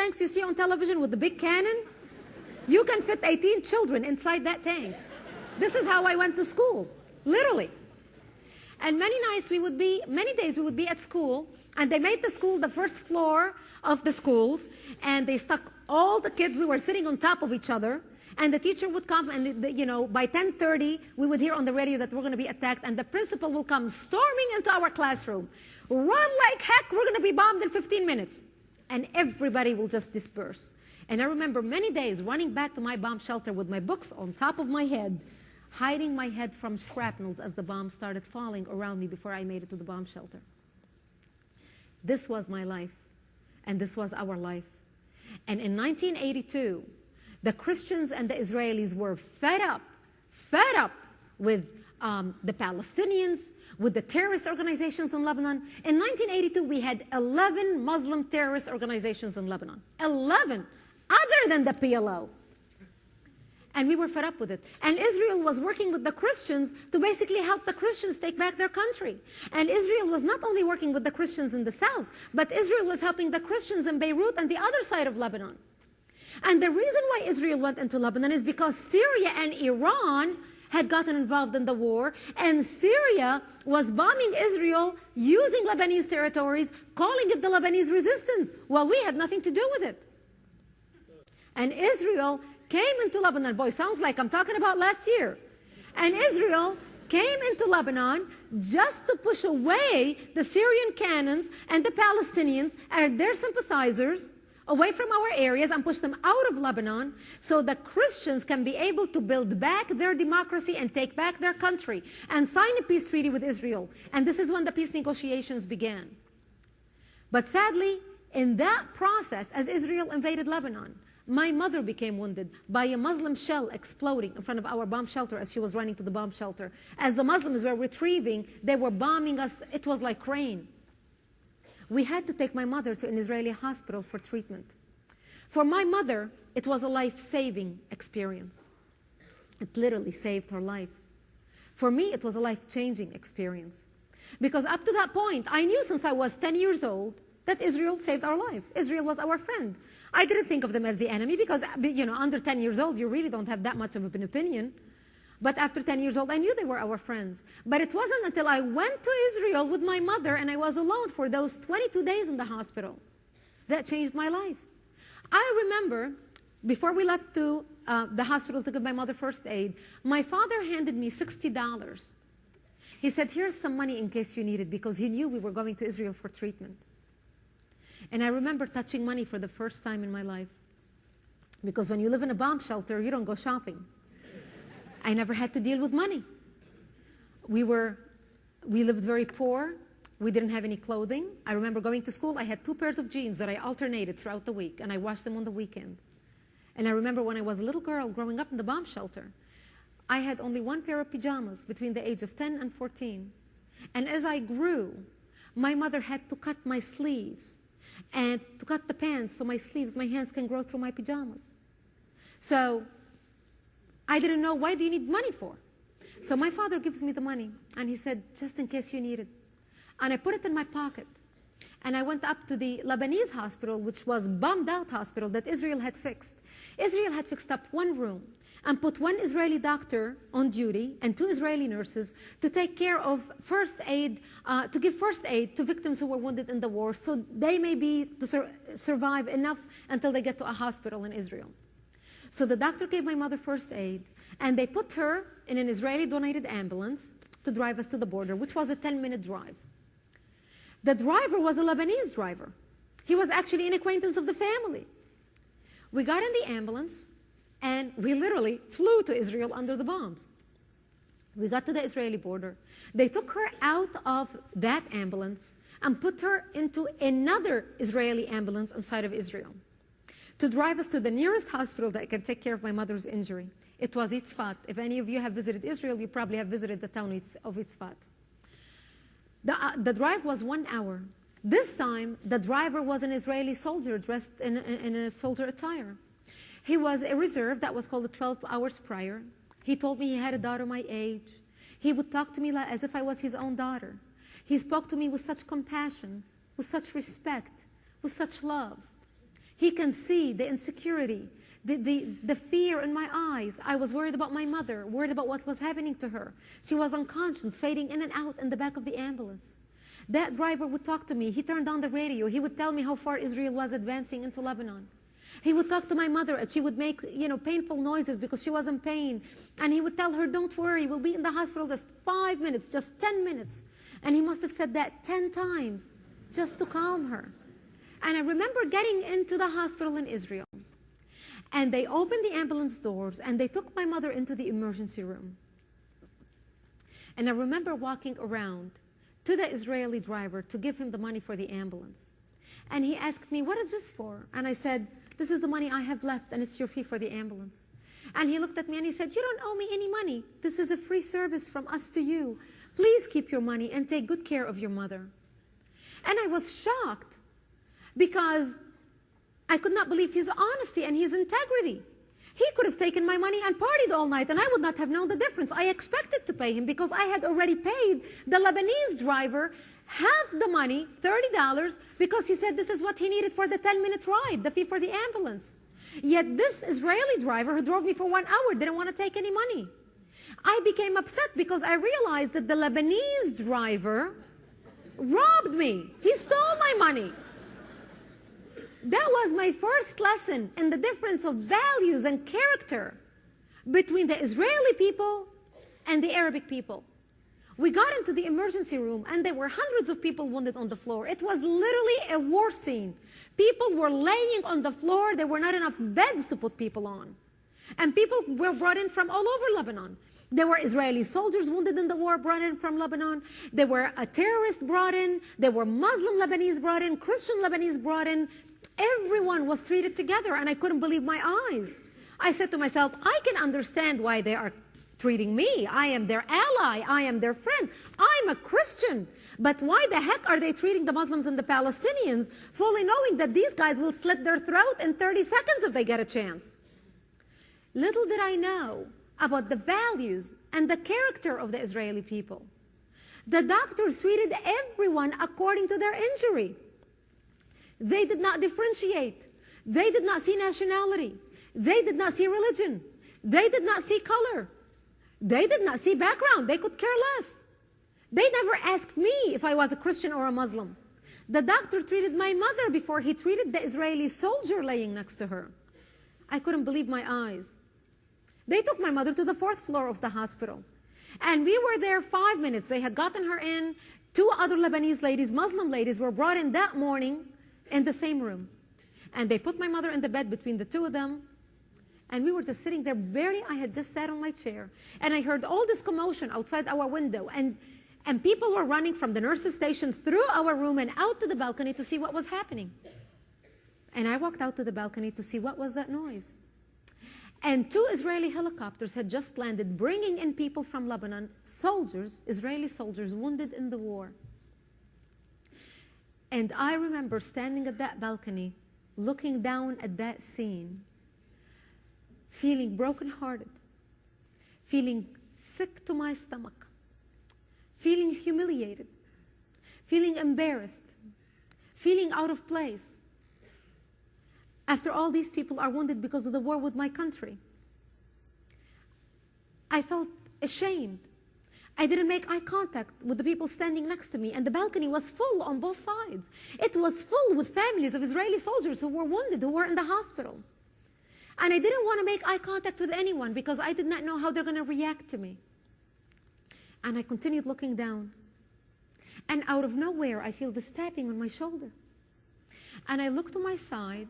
tanks you see on television with the big cannon? You can fit 18 children inside that tank. This is how I went to school, literally. And many days we would be at school, and they made the school the first floor of the schools, and they stuck all the kids. We were sitting on top of each other, and the teacher would come, and by 10:30 we would hear on the radio that we're going to be attacked, and the principal will come storming into our classroom. Run like heck, we're going to be bombed in 15 minutes. And everybody will just disperse. And I remember many days running back to my bomb shelter with my books on top of my head, hiding my head from shrapnels as the bombs started falling around me before I made it to the bomb shelter. This was my life, and this was our life. And in 1982, the Christians and the Israelis were fed up with the Palestinians, with the terrorist organizations in Lebanon. In 1982, we had 11 Muslim terrorist organizations in Lebanon. 11, other than the PLO. And we were fed up with it. And Israel was working with the Christians to basically help the Christians take back their country. And Israel was not only working with the Christians in the south, but Israel was helping the Christians in Beirut and the other side of Lebanon. And the reason why Israel went into Lebanon is because Syria and Iran had gotten involved in the war, and Syria was bombing Israel using Lebanese territories, calling it the Lebanese resistance. Well, we had nothing to do with it. And Israel came into Lebanon. Boy, sounds like I'm talking about last year. And Israel came into Lebanon just to push away the Syrian cannons and the Palestinians and their sympathizers away from our areas and push them out of Lebanon so the Christians can be able to build back their democracy and take back their country and sign a peace treaty with Israel. And this is when the peace negotiations began. But sadly, in that process, as Israel invaded Lebanon, my mother became wounded by a Muslim shell exploding in front of our bomb shelter as she was running to the bomb shelter. As the Muslims were retrieving, they were bombing us. It was like rain. We had to take my mother to an Israeli hospital for treatment. For my mother, it was a life-saving experience. It literally saved her life. For me, it was a life-changing experience. Because up to that point, I knew since I was 10 years old that Israel saved our life. Israel was our friend. I didn't think of them as the enemy because, under 10 years old, you really don't have that much of an opinion. But after 10 years old, I knew they were our friends. But it wasn't until I went to Israel with my mother and I was alone for those 22 days in the hospital that changed my life. I remember, before we left to the hospital to give my mother first aid, my father handed me $60. He said, here's some money in case you need it, because he knew we were going to Israel for treatment. And I remember touching money for the first time in my life. Because when you live in a bomb shelter, you don't go shopping. I never had to deal with money. We lived very poor. We didn't have any clothing. I remember going to school. I had 2 pairs of jeans that I alternated throughout the week, and I washed them on the weekend. And I remember when I was a little girl growing up in the bomb shelter, I had only 1 pair of pajamas between the age of 10 and 14. And as I grew, my mother had to cut my sleeves and to cut the pants so my hands can grow through my pajamas. So I didn't know, why do you need money for? So my father gives me the money, and he said, just in case you need it. And I put it in my pocket. And I went up to the Lebanese hospital, which was bombed out hospital that Israel had fixed. Israel had fixed up 1 room and put 1 Israeli doctor on duty and 2 Israeli nurses to take care of first aid, to give first aid to victims who were wounded in the war, so they may be to survive enough until they get to a hospital in Israel. So the doctor gave my mother first aid, and they put her in an Israeli-donated ambulance to drive us to the border, which was a 10-minute drive. The driver was a Lebanese driver. He was actually an acquaintance of the family. We got in the ambulance, and we literally flew to Israel under the bombs. We got to the Israeli border. They took her out of that ambulance and put her into another Israeli ambulance inside of Israel to drive us to the nearest hospital that can take care of my mother's injury. It was Itzfat. If any of you have visited Israel, you probably have visited the town of Itzfat. The drive was 1 hour. This time, the driver was an Israeli soldier dressed in a soldier attire. He was a reserve that was called 12 hours prior. He told me he had a daughter my age. He would talk to me as if I was his own daughter. He spoke to me with such compassion, with such respect, with such love. He can see the insecurity, the fear in my eyes. I was worried about my mother, worried about what was happening to her. She was unconscious, fading in and out in the back of the ambulance. That driver would talk to me. He turned on the radio. He would tell me how far Israel was advancing into Lebanon. He would talk to my mother, and she would make, painful noises because she was in pain. And he would tell her, don't worry, we'll be in the hospital just 5 minutes, just 10 minutes. And he must have said that 10 times just to calm her. And I remember getting into the hospital in Israel. And they opened the ambulance doors, and they took my mother into the emergency room. And I remember walking around to the Israeli driver to give him the money for the ambulance. And he asked me, what is this for? And I said, this is the money I have left, and it's your fee for the ambulance. And he looked at me and he said, you don't owe me any money. This is a free service from us to you. Please keep your money and take good care of your mother. And I was shocked because I could not believe his honesty and his integrity. He could have taken my money and partied all night, and I would not have known the difference. I expected to pay him because I had already paid the Lebanese driver half the money, $30, because he said this is what he needed for the 10-minute ride, the fee for the ambulance. Yet this Israeli driver who drove me for 1 hour didn't want to take any money. I became upset because I realized that the Lebanese driver robbed me. He stole my money. That was my first lesson in the difference of values and character between the Israeli people and the Arabic people. We got into the emergency room, and there were hundreds of people wounded on the floor. It was literally a war scene. People were laying on the floor. There were not enough beds to put people on. And people were brought in from all over Lebanon. There were Israeli soldiers wounded in the war brought in from Lebanon. There were a terrorist brought in. There were Muslim Lebanese brought in, Christian Lebanese brought in. Everyone was treated together, and I couldn't believe my eyes. I said to myself, I can understand why they are treating me. I am their ally. I am their friend. I'm a Christian. But why the heck are they treating the Muslims and the Palestinians, fully knowing that these guys will slit their throat in 30 seconds if they get a chance? Little did I know about the values and the character of the Israeli people. The doctors treated everyone according to their injury. They did not differentiate. They did not see nationality. They did not see religion. They did not see color. They did not see background. They could care less. They never asked me if I was a Christian or a Muslim. The doctor treated my mother before he treated the Israeli soldier laying next to her. I couldn't believe my eyes. They took my mother to the 4th floor of the hospital. And we were there 5 minutes. They had gotten her in. 2 other Lebanese ladies, Muslim ladies, were brought in that morning in the same room. And they put my mother in the bed between the 2 of them. And we were just sitting there. Barely I had just sat on my chair. And I heard all this commotion outside our window. And people were running from the nurse's station through our room and out to the balcony to see what was happening. And I walked out to the balcony to see what was that noise. And 2 Israeli helicopters had just landed, bringing in people from Lebanon, soldiers, Israeli soldiers wounded in the war. And I remember standing at that balcony, looking down at that scene, feeling brokenhearted, feeling sick to my stomach, feeling humiliated, feeling embarrassed, feeling out of place. After all these people are wounded because of the war with my country. I felt ashamed. I didn't make eye contact with the people standing next to me, and the balcony was full on both sides. It was full with families of Israeli soldiers who were wounded, who were in the hospital. And I didn't want to make eye contact with anyone because I did not know how they're going to react to me. And I continued looking down. And out of nowhere, I feel this tapping on my shoulder. And I look to my side,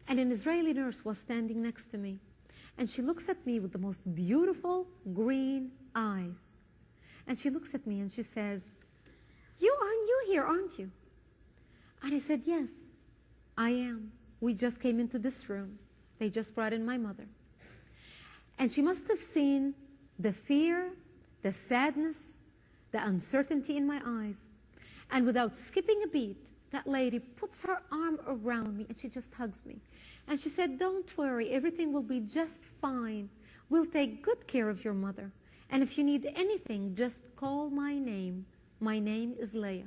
and an Israeli nurse was standing next to me. And she looks at me with the most beautiful green eyes. And she looks at me and she says, aren't you here, aren't you? And I said, yes, I am. We just came into this room. They just brought in my mother. And she must have seen the fear, the sadness, the uncertainty in my eyes. And without skipping a beat, that lady puts her arm around me and she just hugs me. And she said, don't worry, everything will be just fine. We'll take good care of your mother. And if you need anything, just call my name. My name is Leah.